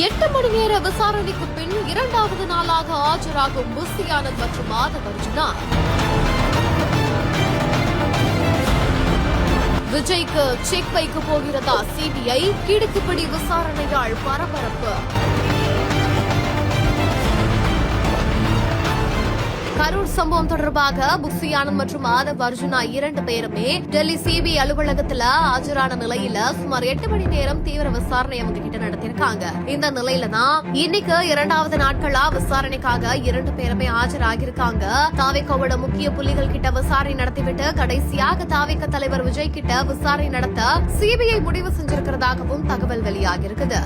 8 மணி நேர விசாரணைக்கு பின் இரண்டாவது நாளாக ஆஜராகும் புஷி ஆனந்த் மற்றும் ஆதவ் அர்ஜுனா. விஜய்க்கு செக் வைக்க போகிறதா சிபிஐ? கிடுக்குப்பிடி விசாரணையால் பரபரப்பு. கரூர் சம்பவம் தொடர்பாக புஷி ஆனந்த் மற்றும் ஆதவ் அர்ஜுனா 2 பேருமே டெல்லி சிபிஐ அலுவலகத்துல ஆஜரான நிலையில சுமார் 8 மணி நேரம் தீவிர விசாரணை அவங்க கிட்ட நடத்திருக்காங்க. இந்த நிலையில தான் இன்னைக்கு 2வது நாட்களா விசாரணைக்காக 2 பேருமே ஆஜராகிருக்காங்க. தாவேக்காவோட முக்கிய புள்ளிகள் கிட்ட விசாரணை நடத்திவிட்டு கடைசியாக தாவேக்க தலைவர் விஜய் கிட்ட விசாரணை நடத்த சிபிஐ முடிவு செஞ்சிருக்கிறதாகவும் தகவல் வெளியாகிருக்குது.